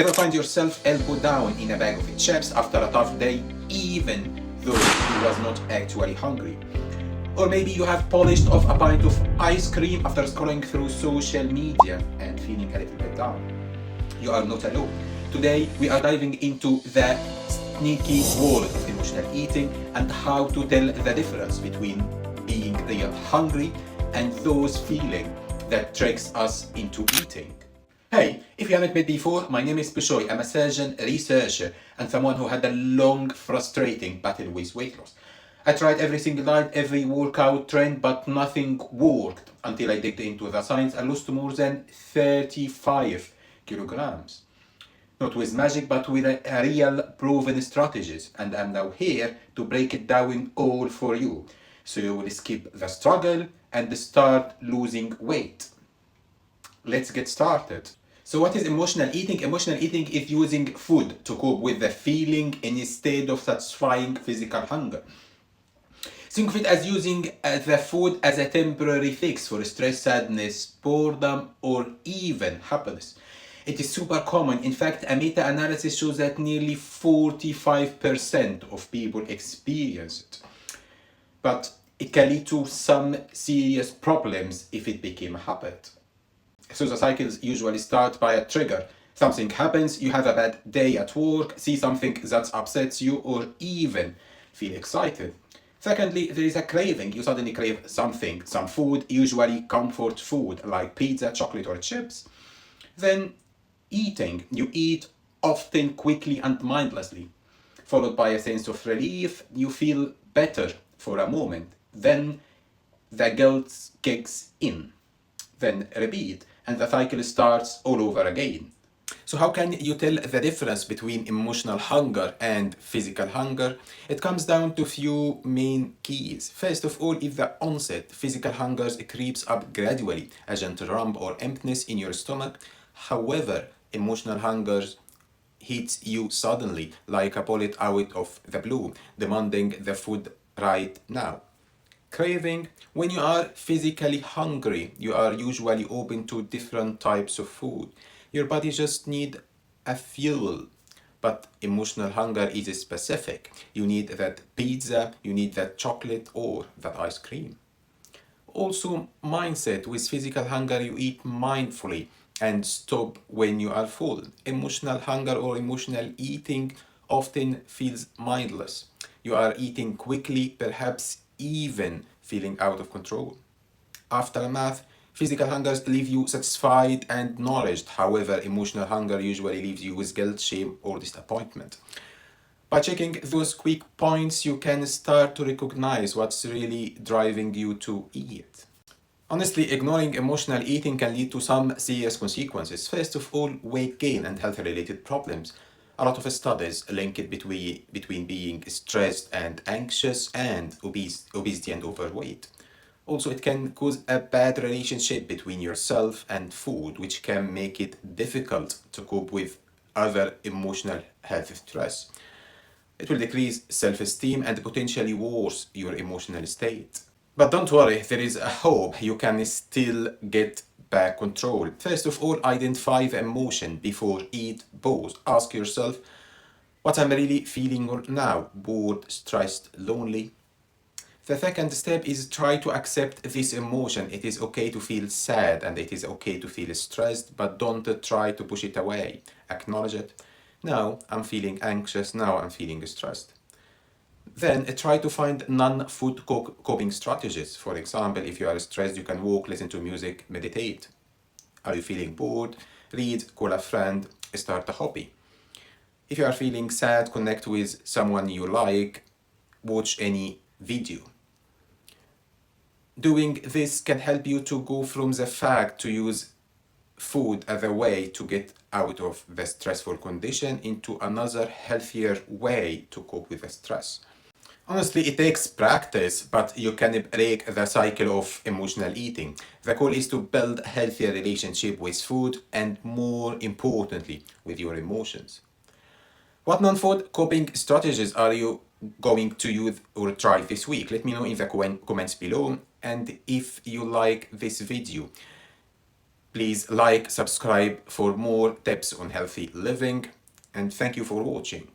Ever find yourself elbow down in a bag of chips after a tough day, even though you was not actually hungry? Or maybe you have polished off a pint of ice cream after scrolling through social media and feeling a little bit down. You are not alone. Today we are diving into the sneaky world of emotional eating and how to tell the difference between being real hungry and those feelings that tricks us into eating. Hey, if you haven't met before, my name is Bishoy. I'm a surgeon, researcher, and someone who had a long, frustrating battle with weight loss. I tried every single diet, every workout trend, but nothing worked until I digged into the science and lost more than 35 kilograms. Not with magic, but with a real proven strategies. And I'm now here to break it down all for you. So you will skip the struggle and start losing weight. Let's get started. So what is emotional eating? Emotional eating is using food to cope with the feeling instead of satisfying physical hunger. Think of it as using the food as a temporary fix for stress, sadness, boredom, or even happiness. It is super common. In fact, a meta-analysis shows that nearly 45% of people experience it. But it can lead to some serious problems if it became a habit. So the cycles usually start by a trigger. Something happens, you have a bad day at work, see something that upsets you, or even feel excited. Secondly, there is a craving. You suddenly crave something, some food, usually comfort food like pizza, chocolate, or chips. Then eating. You eat often quickly and mindlessly, followed by a sense of relief. You feel better for a moment. Then the guilt kicks in. Then repeat, and the cycle starts all over again. So how can you tell the difference between emotional hunger and physical hunger? It comes down to few main keys. First of all is the onset. Physical hunger creeps up gradually, a gentle rump or emptiness in your stomach. However, emotional hunger hits you suddenly, like a bullet out of the blue, demanding the food right now. Craving. When you are physically hungry, you are usually open to different types of food. Your body just needs a fuel. But emotional hunger is specific. You need that pizza, you need that chocolate or that ice cream. Also, mindset. With physical hunger, you eat mindfully and stop when you are full. Emotional hunger or emotional eating often feels mindless. You are eating quickly, perhaps even feeling out of control. Aftermath. Physical hunger leaves you satisfied and nourished. However, emotional hunger usually leaves you with guilt, shame, or disappointment. By checking those quick points, you can start to recognize what's really driving you to eat. Honestly, ignoring emotional eating can lead to some serious consequences. First of all, weight gain and health-related problems. A lot of studies link it between being stressed and anxious and obesity and overweight. Also, it can cause a bad relationship between yourself and food, which can make it difficult to cope with other emotional health stress. It will decrease self-esteem and potentially worsen your emotional state. But don't worry, there is a hope. You can still get back control. First of all, identify the emotion before eat. Pause. Ask yourself what I'm really feeling now: bored, stressed, lonely. The second step is try to accept this emotion. It is okay to feel sad and it is okay to feel stressed, but don't try to push it away. Acknowledge it. Now I'm feeling anxious, now I'm feeling stressed. Then try to find non-food coping strategies. For example, if you are stressed, you can walk, listen to music, meditate. Are you feeling bored? Read, call a friend, start a hobby. If you are feeling sad, connect with someone you like, watch any video. Doing this can help you to go from the fact to use food as a way to get out of the stressful condition into another healthier way to cope with the stress. Honestly, it takes practice, but you can break the cycle of emotional eating. The goal is to build a healthier relationship with food and, more importantly, with your emotions. What non-food coping strategies are you going to use or try this week? Let me know in the comments below. And if you like this video, Please like, subscribe for more tips on healthy living, and thank you for watching.